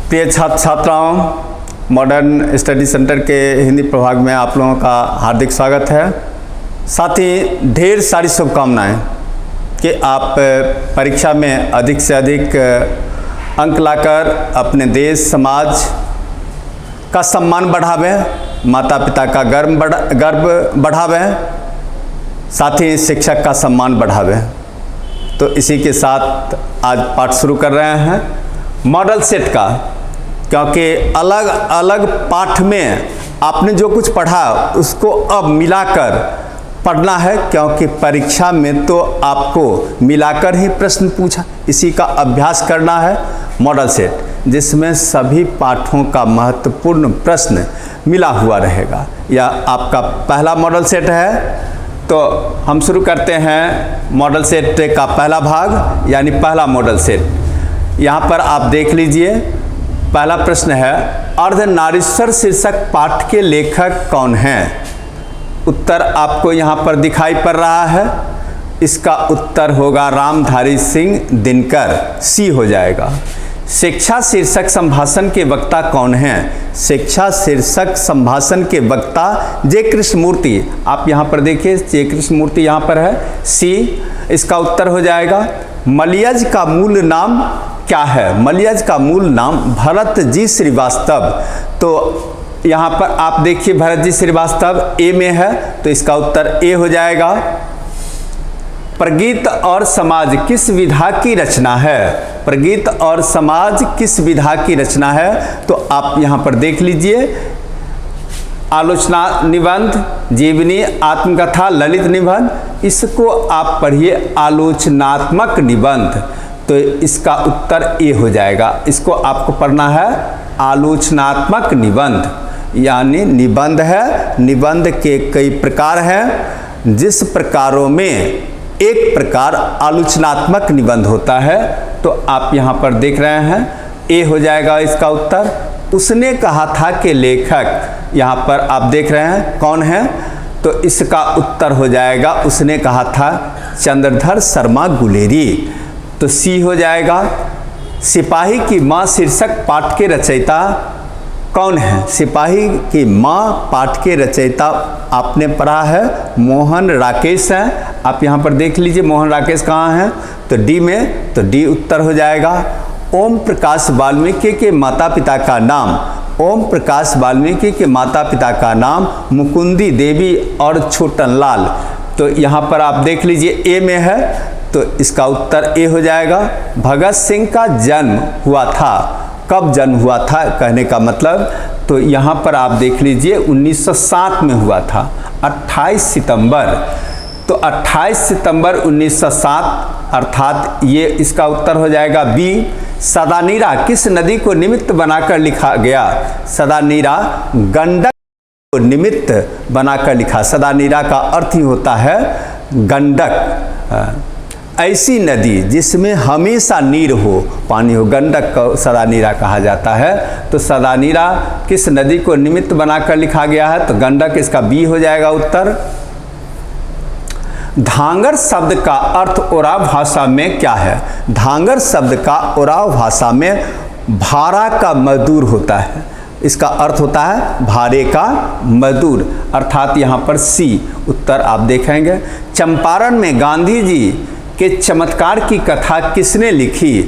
प्रिय छात्र छात्राओं, मॉडर्न स्टडी सेंटर के हिंदी प्रभाग में आप लोगों का हार्दिक स्वागत है। साथ ही ढेर सारी शुभकामनाएं कि आप परीक्षा में अधिक से अधिक अंक लाकर अपने देश समाज का सम्मान बढ़ावें, माता पिता का गर्व बढ़ावें, साथ ही शिक्षक का सम्मान बढ़ावें। तो इसी के साथ आज पाठ शुरू कर रहे हैं मॉडल सेट का, क्योंकि अलग अलग पाठ में आपने जो कुछ पढ़ा उसको अब मिलाकर पढ़ना है, क्योंकि परीक्षा में तो आपको मिलाकर ही प्रश्न पूछा, इसी का अभ्यास करना है। मॉडल सेट जिसमें सभी पाठों का महत्वपूर्ण प्रश्न मिला हुआ रहेगा, यह आपका पहला मॉडल सेट है। तो हम शुरू करते हैं मॉडल सेट का पहला भाग, यानी पहला मॉडल सेट। यहाँ पर आप देख लीजिए, पहला प्रश्न है, अर्धनारीश्वर शीर्षक पाठ के लेखक कौन हैं? उत्तर आपको यहाँ पर दिखाई पड़ रहा है। इसका उत्तर होगा रामधारी सिंह दिनकर, सी हो जाएगा। शिक्षा शीर्षक संभाषण के वक्ता कौन हैं? शिक्षा शीर्षक संभाषण के वक्ता जे कृष्णमूर्ति, आप यहाँ पर देखिए जे कृष्णमूर्ति यहाँ पर है, सी इसका उत्तर हो जाएगा। मलयज का मूल नाम क्या है? मलयज का मूल नाम भरत जी श्रीवास्तव। तो यहाँ पर आप देखिए भरत जी श्रीवास्तव ए में है, तो इसका उत्तर ए हो जाएगा। प्रगीत और समाज किस विधा की रचना है? प्रगीत और समाज किस विधा की रचना है? तो आप यहाँ पर देख लीजिए, आलोचना निबंध, जीवनी, आत्मकथा, ललित निबंध, इसको आप पढ़िए आलोचनात्मक निबंध। तो इसका उत्तर ए हो जाएगा। इसको आपको पढ़ना है आलोचनात्मक निबंध, यानी निबंध है। निबंध के कई प्रकार हैं, जिस प्रकारों में एक प्रकार आलोचनात्मक निबंध होता है। तो आप यहाँ पर देख रहे हैं, ए हो जाएगा इसका उत्तर। उसने कहा था कि लेखक, यहाँ पर आप देख रहे हैं कौन है? तो इसका उत्तर हो जाएगा, उसने कहा था चंद्रधर शर्मा गुलेरी, तो सी हो जाएगा। सिपाही की माँ शीर्षक पाठ के रचयिता कौन है? सिपाही की माँ पाठ के रचयिता आपने पढ़ा है, मोहन राकेश हैं। आप यहाँ पर देख लीजिए मोहन राकेश कहाँ हैं? तो डी में, तो डी उत्तर हो जाएगा। ओम प्रकाश वाल्मीकि के माता पिता का नाम, ओम प्रकाश वाल्मीकि के माता पिता का नाम मुकुंदी देवी और छोटनलाल। तो यहाँ पर आप देख लीजिए ए में है, तो इसका उत्तर ए हो जाएगा। भगत सिंह का जन्म हुआ था, कब जन्म हुआ था कहने का मतलब, तो यहाँ पर आप देख लीजिए 1907 में हुआ था, 28 सितंबर। तो 28 सितंबर 1907, अर्थात ये इसका उत्तर हो जाएगा बी। सदानीरा किस नदी को निमित्त बनाकर लिखा गया? सदानीरा गंडक को निमित्त बनाकर लिखा। सदानीरा का अर्थ ही होता है गंडक, ऐसी नदी जिसमें हमेशा नीर हो, पानी हो, गंडक को सदानीरा कहा जाता है। तो सदानीरा किस नदी को निमित्त बनाकर लिखा गया है? तो गंडक, इसका बी हो जाएगा उत्तर। धांगर शब्द का अर्थ ओराव भाषा में क्या है? धांगर शब्द का ओराव भाषा में भारा का मजदूर होता है। इसका अर्थ होता है भारे का मजदूर, अर्थात यहाँ पर सी उत्तर आप देखेंगे। चंपारण में गांधी जी के चमत्कार की कथा किसने लिखी?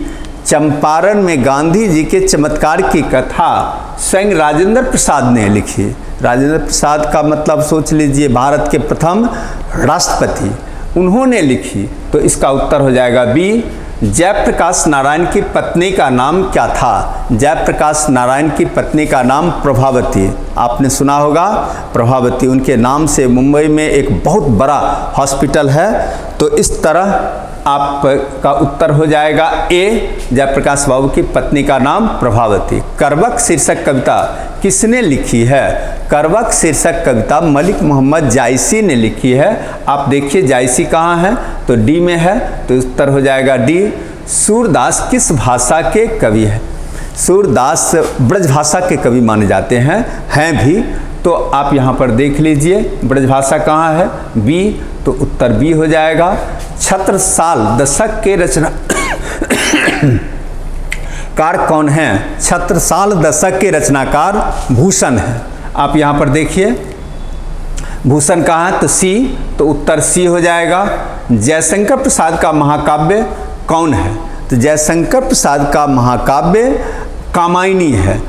चंपारण में गांधी जी के चमत्कार की कथा स्वयं राजेंद्र प्रसाद ने लिखी। राजेंद्र प्रसाद का मतलब सोच लीजिए, भारत के प्रथम राष्ट्रपति, उन्होंने लिखी। तो इसका उत्तर हो जाएगा बी। जयप्रकाश नारायण की पत्नी का नाम क्या था? जयप्रकाश नारायण की पत्नी का नाम प्रभावती, आपने सुना होगा प्रभावती। उनके नाम से मुंबई में एक बहुत बड़ा हॉस्पिटल है। तो इस तरह आपका उत्तर हो जाएगा ए। जयप्रकाश बाबू की पत्नी का नाम प्रभावती। करवक शीर्षक कविता किसने लिखी है? करवक शीर्षक कविता मलिक मोहम्मद जायसी ने लिखी है। आप देखिए जायसी कहाँ है? तो डी में है, तो उत्तर हो जाएगा डी। सूरदास किस भाषा के कवि हैं? सूरदास ब्रजभाषा के कवि माने जाते हैं भी। तो आप यहाँ पर देख लीजिए ब्रजभाषा कहाँ है? बी, तो उत्तर बी हो जाएगा। छत्रसाल दशक के रचना कार कौन हैं? छत्रसाल दशक के रचनाकार भूषण हैं। आप यहाँ पर देखिए भूषण कहाँ है? तो सी, तो उत्तर सी हो जाएगा। जयशंकर प्रसाद का महाकाव्य कौन है? तो जयशंकर प्रसाद का महाकाव्य कामायनी है।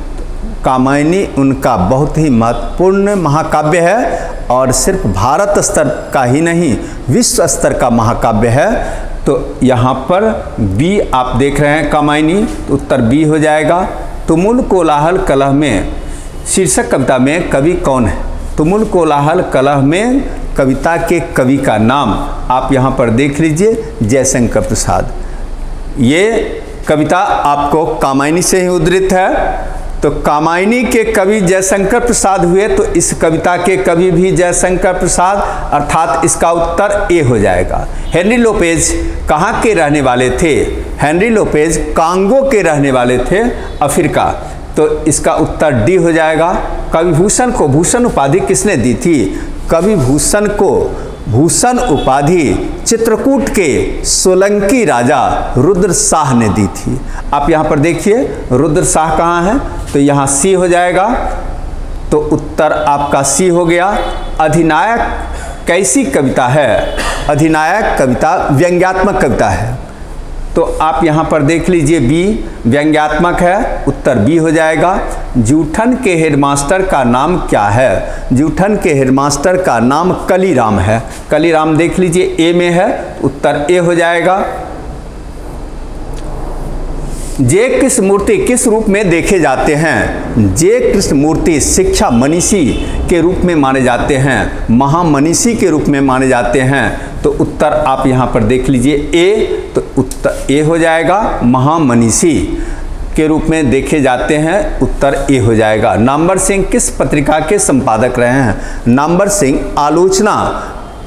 कामायनी उनका बहुत ही महत्वपूर्ण महाकाव्य है और सिर्फ भारत स्तर का ही नहीं विश्व स्तर का महाकाव्य है। तो यहाँ पर बी आप देख रहे हैं कामायनी, तो उत्तर बी हो जाएगा। तुमुल कोलाहल कलह में शीर्षक कविता में कवि कौन है? तुमुल कोलाहल कलह में कविता के कवि का नाम आप यहाँ पर देख लीजिए, जयशंकर प्रसाद। ये कविता आपको कामायनी से ही उद्धृत है। तो कामायनी के कवि जयशंकर प्रसाद हुए, तो इस कविता के कवि भी जयशंकर प्रसाद, अर्थात इसका उत्तर ए हो जाएगा। हेनरी लोपेज कहाँ के रहने वाले थे? हेनरी लोपेज कांगो के रहने वाले थे, अफ्रीका। तो इसका उत्तर डी हो जाएगा। कवि भूषण को भूषण उपाधि किसने दी थी? कवि भूषण को भूषण उपाधि चित्रकूट के सोलंकी राजा रुद्र शाह ने दी थी। आप यहाँ पर देखिए रुद्र शाह कहाँ है? तो यहाँ सी हो जाएगा। तो उत्तर आपका सी हो गया। अधिनायक कैसी कविता है? अधिनायक कविता व्यंग्यात्मक कविता है। तो आप यहाँ पर देख लीजिए बी व्यंग्यात्मक है, उत्तर बी हो जाएगा। जूठन के हेडमास्टर का नाम क्या है? जूठन के हेडमास्टर का नाम कलीराम है। कलीराम देख लीजिए ए में है, उत्तर ए हो जाएगा। जे कृष्ण मूर्ति किस रूप में देखे जाते हैं? जे कृष्ण मूर्ति शिक्षा मनीषी के रूप में माने जाते हैं, महामनीषी के रूप में माने जाते हैं। तो उत्तर आप यहाँ पर देख लीजिए ए, तो उत्तर ए हो जाएगा। महामनीषी के रूप में देखे जाते हैं, उत्तर ए हो जाएगा। नामवर सिंह किस पत्रिका के संपादक रहे हैं? नामवर सिंह आलोचना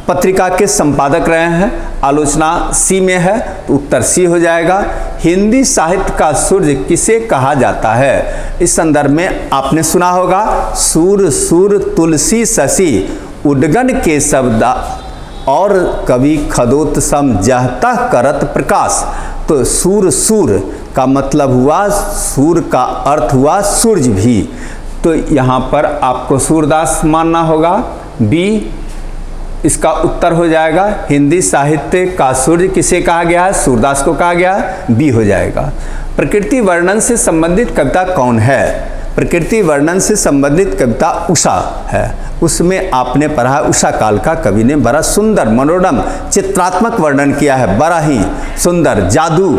पत्रिका के संपादक रहे हैं। आलोचना सी में है, तो उत्तर सी हो जाएगा। हिंदी साहित्य का सूर्य किसे कहा जाता है? इस संदर्भ में आपने सुना होगा सूर सूर तुलसी शशि उद्गन के शब्द और कवि खदोत सम जहता करत प्रकाश। तो सूर सूर का मतलब हुआ, सूर का अर्थ हुआ सूरज भी। तो यहाँ पर आपको सूरदास मानना होगा, बी इसका उत्तर हो जाएगा। हिंदी साहित्य का सूर्य किसे कहा गया है? सूरदास को कहा गया है, बी हो जाएगा। प्रकृति वर्णन से संबंधित कविता कौन है? प्रकृति वर्णन से संबंधित कविता उषा है। उसमें आपने पढ़ा उषा काल का कवि ने बड़ा सुंदर मनोरम चित्रात्मक वर्णन किया है, बड़ा ही सुंदर जादू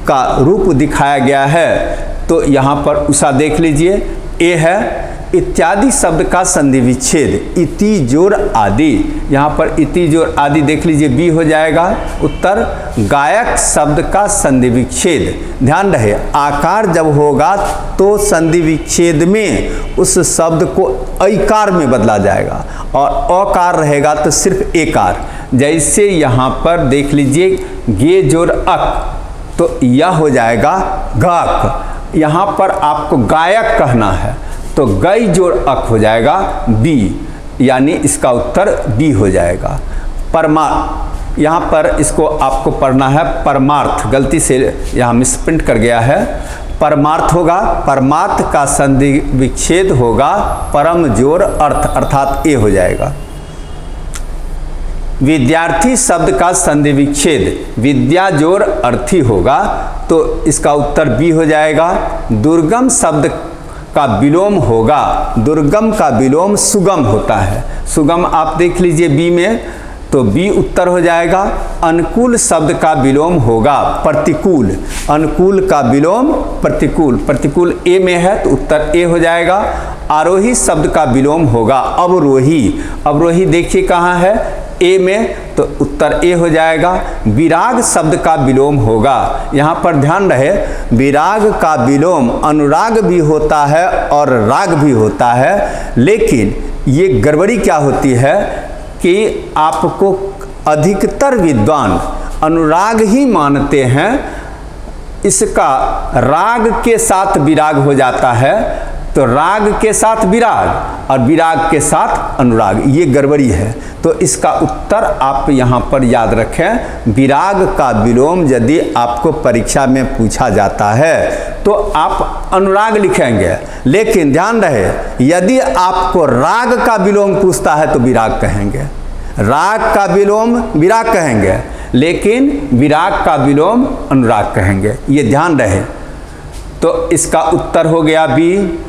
का रूप दिखाया गया है। तो यहाँ पर उषा देख लीजिए ए है। इत्यादि शब्द का संधि विच्छेद इति जोर आदि, यहाँ पर इति जोर आदि देख लीजिए बी हो जाएगा। उत्तर गायक शब्द का संधि विच्छेद। ध्यान रहे आकार जब होगा तो संधि विच्छेद में उस शब्द को ऐकार में बदला जाएगा और अकार रहेगा तो सिर्फ एकार। जैसे यहाँ पर देख लीजिए गे जोर अक, तो यह हो जाएगा गाक। यहाँ पर आपको गायक कहना है तो गई जोड़ अक हो जाएगा बी, यानी इसका उत्तर बी हो जाएगा। यहाँ पर इसको आपको पढ़ना है परमार्थ, गलती से यहाँ मिसप्रिंट कर गया है। परमार्थ होगा, परमार्थ का संधि विच्छेद होगा परम जोर अर्थ, अर्थात ए हो जाएगा। विद्यार्थी शब्द का संधि विच्छेद विद्या जोर अर्थी होगा, तो इसका उत्तर बी हो जाएगा। दुर्गम शब्द का विलोम होगा, दुर्गम का विलोम सुगम होता है। सुगम आप देख लीजिए बी में, तो बी उत्तर हो जाएगा। अनुकूल शब्द का विलोम होगा प्रतिकूल, अनुकूल का विलोम प्रतिकूल, प्रतिकूल ए में है तो उत्तर ए हो जाएगा। आरोही शब्द का विलोम होगा अवरोही, अवरोही देखिए कहाँ है ए में, तो उत्तर ए हो जाएगा। विराग शब्द का विलोम होगा, यहाँ पर ध्यान रहे विराग का विलोम अनुराग भी होता है और राग भी होता है, लेकिन ये गड़बड़ी क्या होती है कि आपको अधिकतर विद्वान अनुराग ही मानते हैं, इसका राग के साथ विराग हो जाता है, तो राग के साथ विराग और विराग के साथ अनुराग, ये गड़बड़ी है। तो इसका उत्तर आप यहाँ पर याद रखें, विराग का विलोम यदि आपको परीक्षा में पूछा जाता है तो आप अनुराग लिखेंगे, लेकिन ध्यान रहे यदि आपको राग का विलोम पूछता है तो विराग कहेंगे, राग का विलोम विराग कहेंगे, लेकिन विराग का विलोम अनुराग कहेंगे, ये ध्यान रहे। तो इसका उत्तर हो गया बी।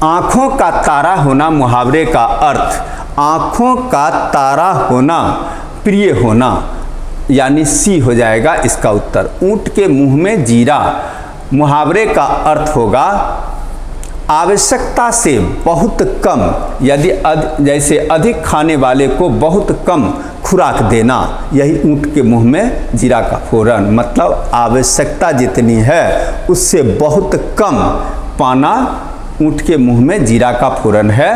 आँखों का तारा होना मुहावरे का अर्थ, आँखों का तारा होना प्रिय होना, यानी सी हो जाएगा इसका उत्तर। ऊँट के मुंह में जीरा, मुहावरे का अर्थ होगा आवश्यकता से बहुत कम, यदि जैसे अधिक खाने वाले को बहुत कम खुराक देना, यही ऊँट के मुंह में जीरा का फोरन, मतलब आवश्यकता जितनी है उससे बहुत कम पाना ऊँट के मुंह में जीरा का फोरन है।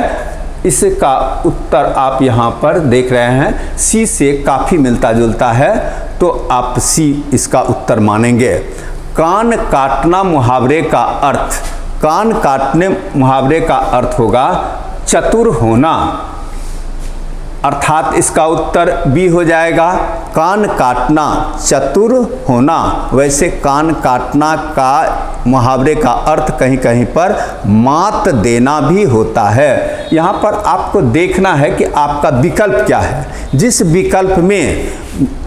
इसका उत्तर आप यहाँ पर देख रहे हैं सी से काफ़ी मिलता जुलता है, तो आप सी इसका उत्तर मानेंगे। कान काटना मुहावरे का अर्थ, कान काटने मुहावरे का अर्थ होगा चतुर होना, अर्थात इसका उत्तर बी हो जाएगा। कान काटना चतुर होना, वैसे कान काटना का मुहावरे का अर्थ कहीं कहीं पर मात देना भी होता है। यहाँ पर आपको देखना है कि आपका विकल्प क्या है। जिस विकल्प में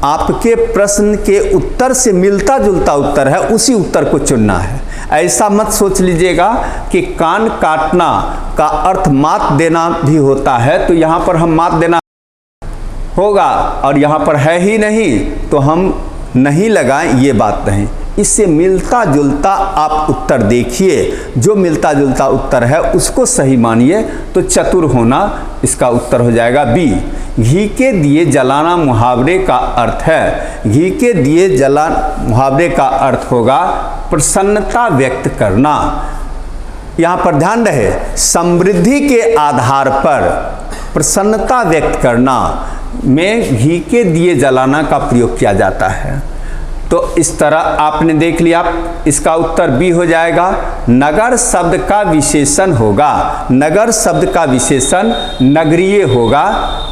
आपके प्रश्न के उत्तर से मिलता जुलता उत्तर है उसी उत्तर को चुनना है। ऐसा मत सोच लीजिएगा कि कान काटना का अर्थ मात देना भी होता है तो यहाँ पर हम मात देना होगा और यहाँ पर है ही नहीं तो हम नहीं लगाएं, ये बात नहीं। इससे मिलता जुलता आप उत्तर देखिए, जो मिलता जुलता उत्तर है उसको सही मानिए। तो चतुर होना इसका उत्तर हो जाएगा बी। घी के दिए जलाना मुहावरे का अर्थ है, घी के दिए जला मुहावरे का अर्थ होगा प्रसन्नता व्यक्त करना। यहाँ पर ध्यान रहे समृद्धि के आधार पर प्रसन्नता व्यक्त करना में घी के दिए जलाना का प्रयोग किया जाता है। तो इस तरह आपने देख लिया, इसका उत्तर बी हो जाएगा। नगर शब्द का विशेषण होगा, नगर शब्द का विशेषण नगरीय होगा,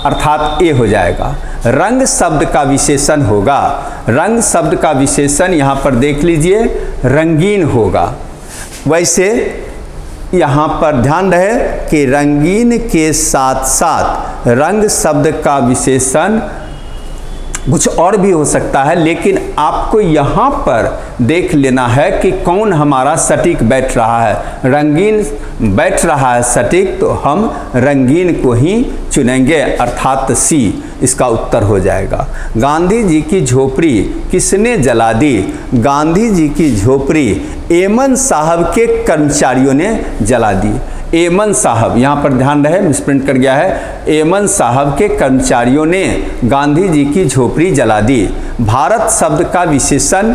अर्थात ए हो जाएगा। रंग शब्द का विशेषण होगा, रंग शब्द का विशेषण यहाँ पर देख लीजिए रंगीन होगा। वैसे यहाँ पर ध्यान रहे कि रंगीन के साथ साथ रंग शब्द का विशेषण कुछ और भी हो सकता है, लेकिन आपको यहाँ पर देख लेना है कि कौन हमारा सटीक बैठ रहा है। रंगीन बैठ रहा है सटीक, तो हम रंगीन को ही चुनेंगे, अर्थात सी इसका उत्तर हो जाएगा। गांधी जी की झोपड़ी किसने जला दी? गांधी जी की झोपड़ी एमन साहब के कर्मचारियों ने जला दी। एमन साहब, यहाँ पर ध्यान रहे मिसप्रिंट कर गया है, एमन साहब के कर्मचारियों ने गांधी जी की झोपड़ी जला दी। भारत शब्द का विशेषण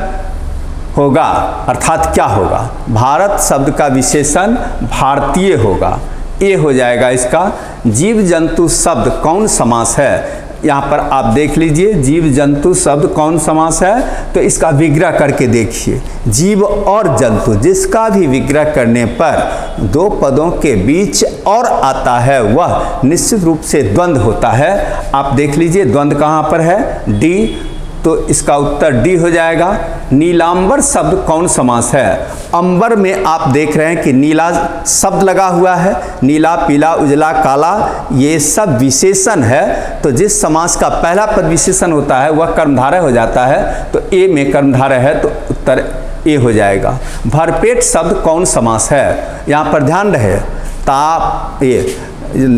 होगा, अर्थात क्या होगा? भारत शब्द का विशेषण भारतीय होगा, ये हो जाएगा इसका। जीव जंतु शब्द कौन समास है? यहाँ पर आप देख लीजिए जीव जंतु शब्द कौन समास है, तो इसका विग्रह करके देखिए। जीव और जंतु जिसका भी विग्रह करने पर दो पदों के बीच और आता है वह निश्चित रूप से द्वंद्व होता है। आप देख लीजिए द्वंद्व कहाँ पर है? डी, तो इसका उत्तर डी हो जाएगा। नीलांबर शब्द कौन समास है? अंबर में आप देख रहे हैं कि नीला शब्द लगा हुआ है, नीला, पीला, उजला, काला, ये सब विशेषण है। तो जिस समास का पहला पद विशेषण होता है वह कर्मधारय हो जाता है, तो ए में कर्मधारय है, तो उत्तर ए हो जाएगा। भरपेट शब्द कौन समास है? यहाँ पर ध्यान रहे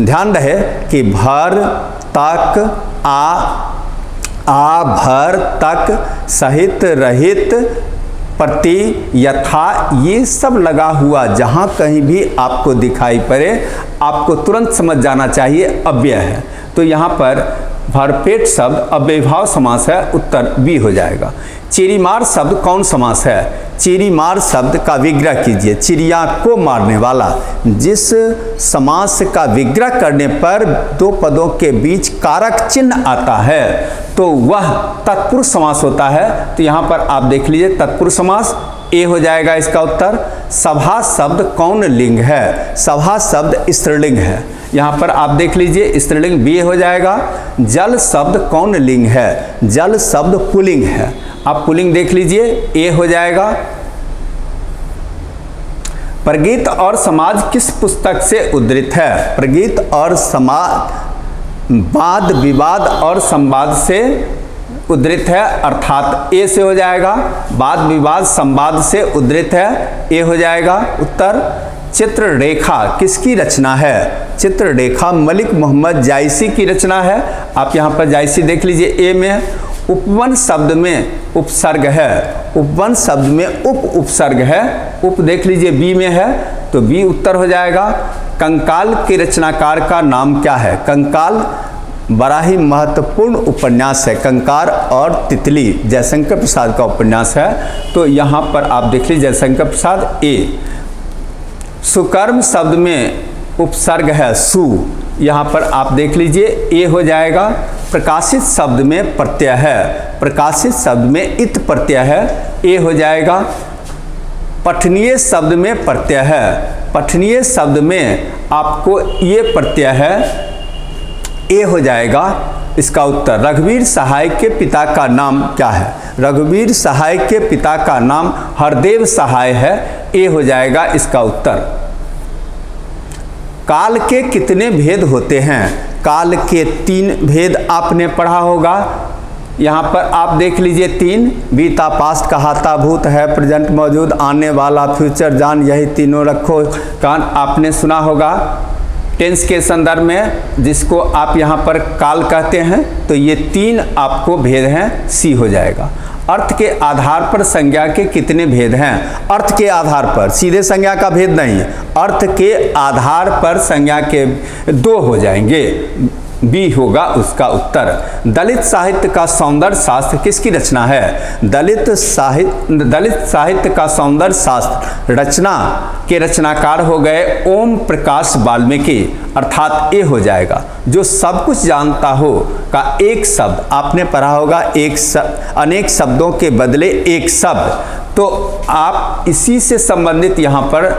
ध्यान रहे कि भर, तक, आ, भर, तक, सहित, रहित, प्रति, यथा, ये सब लगा हुआ जहाँ कहीं भी आपको दिखाई पड़े आपको तुरंत समझ जाना चाहिए अव्यय है। तो यहाँ पर भरपेट शब्द अव्ययभाव समास है, उत्तर बी हो जाएगा। चिड़ीमार शब्द कौन समास है? चिड़ीमार शब्द का विग्रह कीजिए। चिड़िया को मारने वाला, जिस समास का विग्रह करने पर दो पदों के बीच कारक चिन्ह आता है तो वह तत्पुरुष समास होता है। तो यहाँ पर आप देख लीजिए तत्पुरुष समास ए हो जाएगा इसका उत्तर। सभा शब्द कौन लिंग है? सभा शब्द स्त्रीलिंग है। यहाँ पर आप देख लीजिए स्त्रीलिंग बी हो जाएगा। जल शब्द कौन लिंग है? जल शब्द पुल्लिंग है। आप पुल्लिंग देख लीजिए, ए हो जाएगा। प्रगीत और समाज किस पुस्तक से उद्धृत है? प्रगीत और समाज वाद विवाद और संवाद से उद्धृत है, अर्थात ए से हो जाएगा। वाद विवाद संवाद से उद्धृत है, ए हो जाएगा उत्तर। चित्ररेखा किसकी रचना है? चित्ररेखा मलिक मोहम्मद जायसी की रचना है। आप यहाँ पर जायसी देख लीजिए, ए में। उपवन शब्द में उपसर्ग है, उपवन शब्द में उपसर्ग है, उप देख लीजिए बी में है, तो बी उत्तर हो जाएगा। कंकाल के रचनाकार का नाम क्या है? कंकाल बड़ा ही महत्वपूर्ण उपन्यास है। कंकार और तितली जयशंकर प्रसाद का उपन्यास है, तो यहाँ पर आप देख लीजिए जयशंकर प्रसाद, ए। सुकर्म शब्द में उपसर्ग है सु, यहाँ पर आप देख लीजिए ए हो जाएगा। प्रकाशित शब्द में प्रत्यय है, प्रकाशित शब्द में इत प्रत्यय है, ए हो जाएगा। पठनीय शब्द में प्रत्यय है, पठनीय शब्द में आपको ये प्रत्यय है, ए हो जाएगा इसका उत्तर। रघुवीर सहाय के पिता का नाम क्या है? रघुवीर सहाय के पिता का नाम हरदेव सहाय है, ए हो जाएगा इसका उत्तर। काल के कितने भेद होते हैं? काल के 3 भेद आपने पढ़ा होगा। यहाँ पर आप देख लीजिए 3, बीता पास्ट कहाता भूत है प्रेजेंट मौजूद आने वाला फ्यूचर जान यही तीनों रखो कान, आपने सुना होगा। टेंस के संदर्भ में जिसको आप यहाँ पर काल कहते हैं, तो ये 3 आपको भेद हैं, सी हो जाएगा। अर्थ के आधार पर संज्ञा के कितने भेद हैं? अर्थ के आधार पर, सीधे संज्ञा का भेद नहीं, अर्थ के आधार पर संज्ञा के 2 हो जाएंगे, बी होगा उसका उत्तर। दलित साहित्य का सौंदर्य शास्त्र किसकी रचना है? दलित साहित्य का सौंदर्य शास्त्र रचना के रचनाकार हो गए ओम प्रकाश वाल्मीकि, अर्थात ए हो जाएगा। जो सब कुछ जानता हो का एक शब्द आपने पढ़ा होगा, अनेक शब्दों के बदले एक शब्द, तो आप इसी से संबंधित यहाँ पर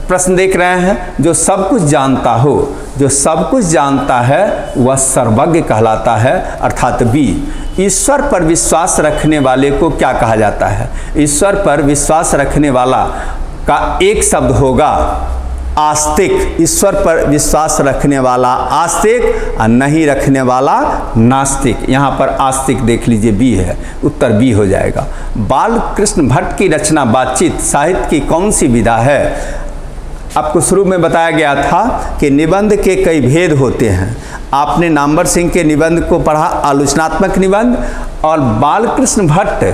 प्रश्न देख रहे हैं। जो सब कुछ जानता हो, जो सब कुछ जानता है वह सर्वज्ञ कहलाता है, अर्थात बी। ईश्वर पर विश्वास रखने वाले को क्या कहा जाता है? ईश्वर पर विश्वास रखने वाला का एक शब्द होगा आस्तिक। ईश्वर पर विश्वास रखने वाला आस्तिक और नहीं रखने वाला नास्तिक। यहाँ पर आस्तिक देख लीजिए बी है, उत्तर बी हो जाएगा। बाल कृष्ण भट्ट की रचना बातचीत साहित्य की कौन सी विधा है? आपको शुरू में बताया गया था कि निबंध के कई भेद होते हैं। आपने नामवर सिंह के निबंध को पढ़ा, आलोचनात्मक निबंध, और बालकृष्ण भट्ट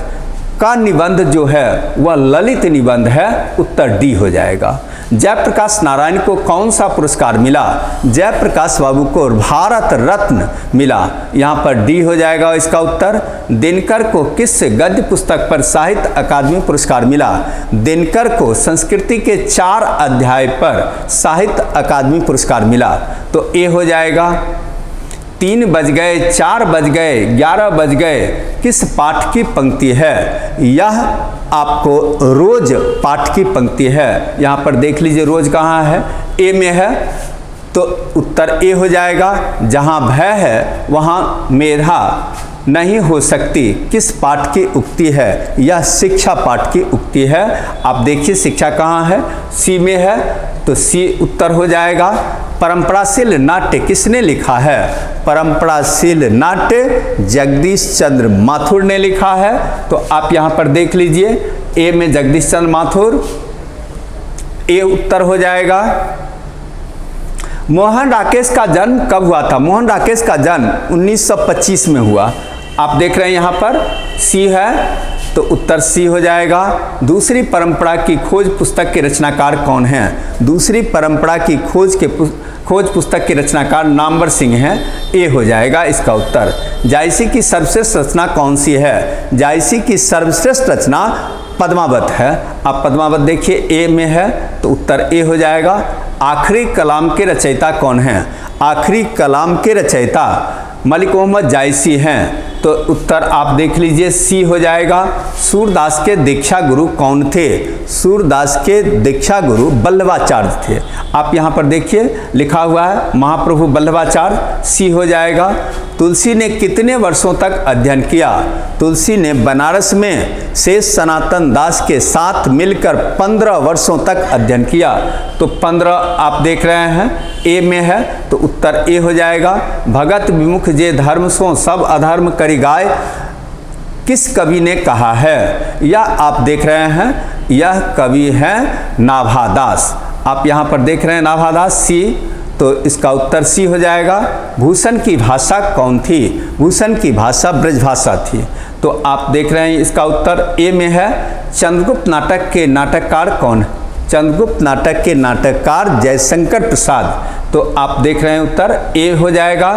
का निबंध जो है वह ललित निबंध है, उत्तर डी हो जाएगा। जयप्रकाश नारायण को कौन सा पुरस्कार मिला? जयप्रकाश बाबू को भारत रत्न मिला, यहाँ पर डी हो जाएगा इसका उत्तर। दिनकर को किस गद्य पुस्तक पर साहित्य अकादमी पुरस्कार मिला? दिनकर को संस्कृति के 4 अध्याय पर साहित्य अकादमी पुरस्कार मिला, तो ए हो जाएगा। 3 बज गए, 4 बज गए, 11 बज गए किस पाठ की पंक्ति है? यह आपको रोज पाठ की पंक्ति है। यहाँ पर देख लीजिए रोज कहाँ है, ए में है, तो उत्तर ए हो जाएगा। जहाँ भय है वहाँ मेधा नहीं हो सकती किस पाठ की उक्ति है? यह शिक्षा पाठ की उक्ति है। आप देखिए शिक्षा कहाँ है, सी में है, तो सी उत्तर हो जाएगा। परंपराशील नाट्य किसने लिखा है? परंपराशील नाट्य जगदीश चंद्र माथुर ने लिखा है, तो आप यहाँ पर देख लीजिए ए में जगदीश चंद्र माथुर, ए उत्तर हो जाएगा। मोहन राकेश का जन्म कब हुआ था? मोहन राकेश का जन्म 1925 में हुआ। आप देख रहे हैं यहाँ पर सी है, तो उत्तर सी हो जाएगा। दूसरी परंपरा की खोज पुस्तक के रचनाकार कौन हैं? दूसरी परंपरा की खोज पुस्तक के रचनाकार नामवर सिंह हैं, ए हो जाएगा इसका उत्तर। जायसी की सर्वश्रेष्ठ रचना कौन सी है? जायसी की सर्वश्रेष्ठ रचना पद्मावत है। आप पद्मावत देखिए ए में है, तो उत्तर ए हो जाएगा। आखिरी कलाम के रचयिता कौन हैं? आखिरी कलाम के रचयिता मलिक मोहम्मद जायसी हैं, तो तो उत्तर आप देख लीजिए सी हो जाएगा। सूरदास के दीक्षा गुरु कौन थे? सूरदास के दीक्षा गुरु वल्लभाचार्य थे। आप यहाँ पर देखिए लिखा हुआ है महाप्रभु वल्लभाचार्य, सी हो जाएगा। तुलसी ने कितने वर्षों तक अध्ययन किया? तुलसी ने बनारस में शेष सनातन दास के साथ मिलकर 15 वर्षों तक अध्ययन किया। तो 15 आप देख रहे हैं ए में है, तो उत्तर ए हो जाएगा। भगत विमुख जे धर्म सो सब अधर्म करी गाय, किस कवि ने कहा है? यह आप देख रहे हैं, यह कवि है नाभादास। आप यहाँ पर देख रहे हैं नाभादास, सी, तो इसका उत्तर सी हो जाएगा। भूषण की भाषा कौन थी? भूषण की भाषा ब्रजभाषा थी। तो आप देख रहे हैं इसका उत्तर ए में है। चंद्रगुप्त नाटक के नाटककार कौन? चंद्रगुप्त नाटक के नाटककार जयशंकर प्रसाद। तो आप देख रहे हैं उत्तर ए हो जाएगा।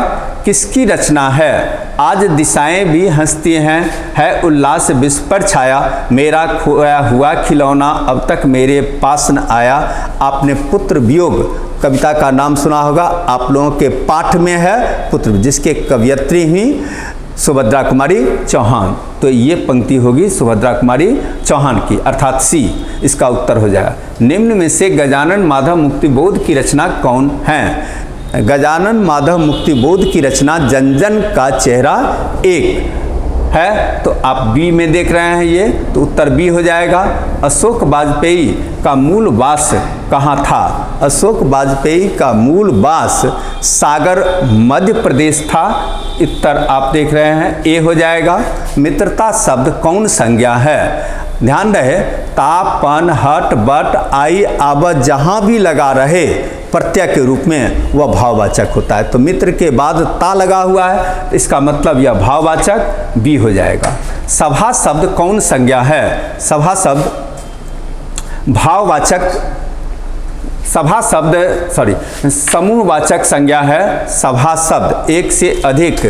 किसकी रचना है? आज दिशाएं भी हंसती हैं, है उल्लास विश्व पर छाया, मेरा खोया हुआ खिलौना अब तक मेरे पास न आया। आपने पुत्र वियोग कविता का नाम सुना होगा, आप लोगों के पाठ में है पुत्र, जिसके कवयित्री ही सुभद्रा कुमारी चौहान। तो ये पंक्ति होगी सुभद्रा कुमारी चौहान की, अर्थात सी इसका उत्तर हो जाएगा। निम्न में से गजानन माधव मुक्तिबोध की रचना कौन है? गजानन माधव मुक्तिबोध की रचना जन जन का चेहरा एक है। तो आप बी में देख रहे हैं ये, तो उत्तर बी हो जाएगा। अशोक वाजपेयी का मूल वास कहाँ था? अशोक वाजपेयी का मूल वास सागर मध्य प्रदेश था। उत्तर आप देख रहे हैं ए हो जाएगा। मित्रता शब्द कौन संज्ञा है? ध्यान रहे तापन हट बट आई आब जहाँ भी लगा रहे प्रत्यय के रूप में वह भाववाचक होता है। तो मित्र के बाद ता लगा हुआ है, इसका मतलब यह भाववाचक बी हो जाएगा। सभा शब्द कौन संज्ञा है? सभा शब्द भाववाचक, सभा शब्द समूहवाचक संज्ञा है। सभा शब्द एक से अधिक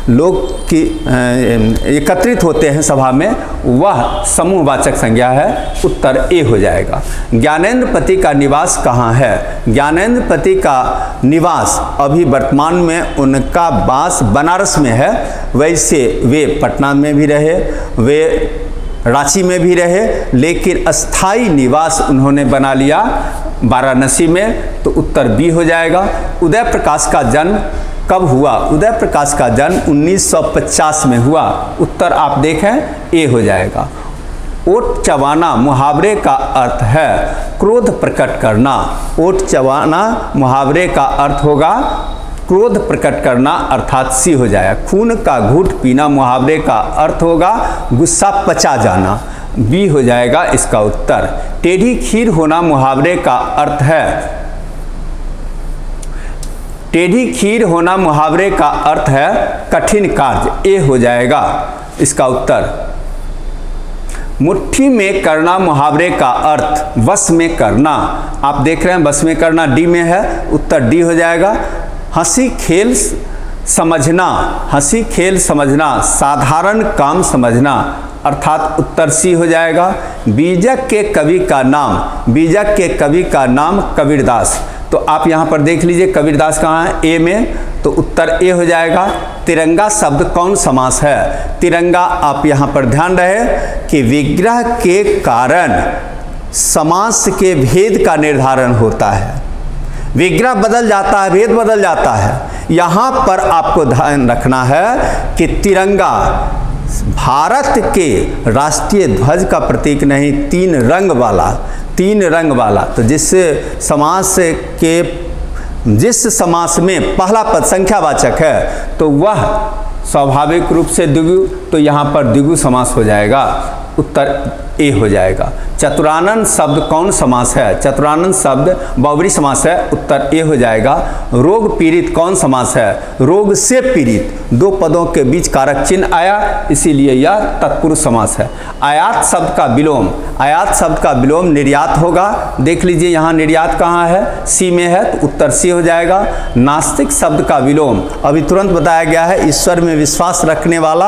लोग की एकत्रित होते हैं सभा में, वह समूहवाचक संज्ञा है। उत्तर ए हो जाएगा। ज्ञानेंद्रपति का निवास कहाँ है? ज्ञानेंद्रपति का निवास अभी वर्तमान में उनका वास बनारस में है। वैसे वे पटना में भी रहे, वे रांची में भी रहे, लेकिन अस्थाई निवास उन्होंने बना लिया वाराणसी में। तो उत्तर बी हो जाएगा। उदय प्रकाश का जन्म कब हुआ? उदय प्रकाश का जन्म 1950 में हुआ। उत्तर आप देखें ए हो जाएगा। ओट चबाना मुहावरे का अर्थ है क्रोध प्रकट करना। ओट चबाना मुहावरे का अर्थ होगा क्रोध प्रकट करना, अर्थात सी हो जाएगा। खून का घूंट पीना मुहावरे का अर्थ होगा गुस्सा पचा जाना, बी हो जाएगा इसका उत्तर। टेढ़ी खीर होना मुहावरे का अर्थ है, टेढ़ी खीर होना मुहावरे का अर्थ है कठिन कार्य, ए हो जाएगा इसका उत्तर। मुट्ठी में करना मुहावरे का अर्थ वश में करना। आप देख रहे हैं वश में करना डी में है, उत्तर डी हो जाएगा। हंसी खेल समझना, हंसी खेल समझना साधारण काम समझना, अर्थात उत्तर सी हो जाएगा। बीजक के कवि का नाम, बीजक के कवि का नाम कबीरदास। तो आप यहाँ पर देख लीजिए कबीरदास कहाँ है? ए में, तो उत्तर ए हो जाएगा। तिरंगा शब्द कौन समास है? तिरंगा आप यहाँ पर ध्यान रहे कि विग्रह के कारण समास के भेद का निर्धारण होता है। विग्रह बदल जाता है, भेद बदल जाता है। यहाँ पर आपको ध्यान रखना है कि तिरंगा भारत के राष्ट्रीय ध्वज का प्रतीक नहीं, तीन रंग वाला, तीन रंग वाला। तो जिस समास में पहला पद संख्यावाचक है तो वह स्वाभाविक रूप से द्विगु, तो यहाँ पर द्विगु समास हो जाएगा। उत्तर ए हो जाएगा। चतुरानन शब्द कौन समास है? चतुरानन शब्द बहुब्री समास है, उत्तर ए हो जाएगा। रोग पीड़ित कौन समास है? रोग से पीड़ित, दो पदों के बीच कारक चिन्ह आया, इसीलिए यह तत्पुरुष समास है। आयात शब्द का विलोम, आयात शब्द का विलोम निर्यात होगा। देख लीजिए यहाँ निर्यात कहाँ है? सी में है, तो उत्तर सी हो जाएगा। नास्तिक शब्द का विलोम अभी तुरंत बताया गया है, ईश्वर में विश्वास रखने वाला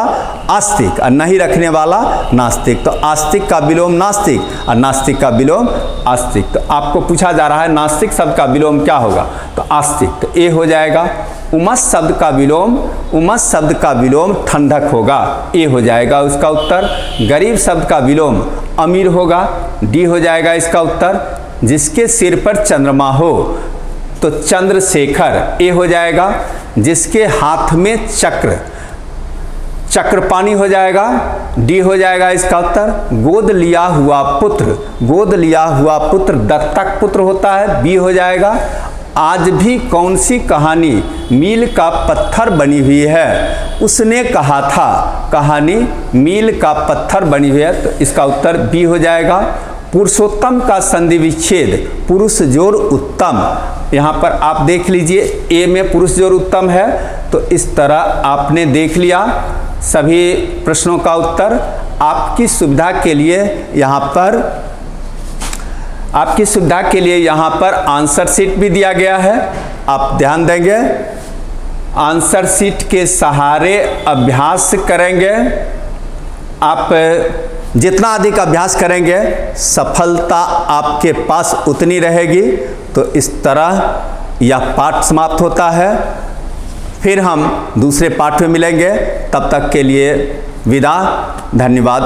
आस्तिक और नहीं रखने वाला नास्तिक। तो आस्तिक का विलोम नास्तिक और नास्तिक का विलोम आस्तिक। तो आपको पूछा जा रहा है नास्तिक शब्द का विलोम क्या होगा? तो आस्तिक, तो ए हो जाएगा। उमस शब्द का विलोम ठंडक होगा, ए हो जाएगा उसका उत्तर। गरीब शब्द का विलोम अमीर होगा, डी हो जाएगा इसका उत्तर। जिसके सिर पर चंद्रमा हो तो चंद्रशेखर, ए हो जाएगा। जिसके हाथ में चक्रपाणी हो जाएगा, डी हो जाएगा इसका उत्तर। गोद लिया हुआ पुत्र दत्तक पुत्र होता है, बी हो जाएगा। आज भी कौन सी कहानी मील का पत्थर बनी हुई है, उसने कहा था, कहानी मील का पत्थर बनी हुई है, तो इसका उत्तर बी हो जाएगा। पुरुषोत्तम का संधि विच्छेद पुरुष जोड़ उत्तम, यहाँ पर आप देख लीजिए ए में पुरुष जोड़ उत्तम है, तो इस तरह आपने देख लिया सभी प्रश्नों का उत्तर। आपकी सुविधा के लिए यहाँ पर आंसर शीट भी दिया गया है, आप ध्यान देंगे। आंसर शीट के सहारे अभ्यास करेंगे, आप जितना अधिक अभ्यास करेंगे सफलता आपके पास उतनी रहेगी। तो इस तरह यह पाठ समाप्त होता है, फिर हम दूसरे पाठ में मिलेंगे, तब तक के लिए विदा, धन्यवाद।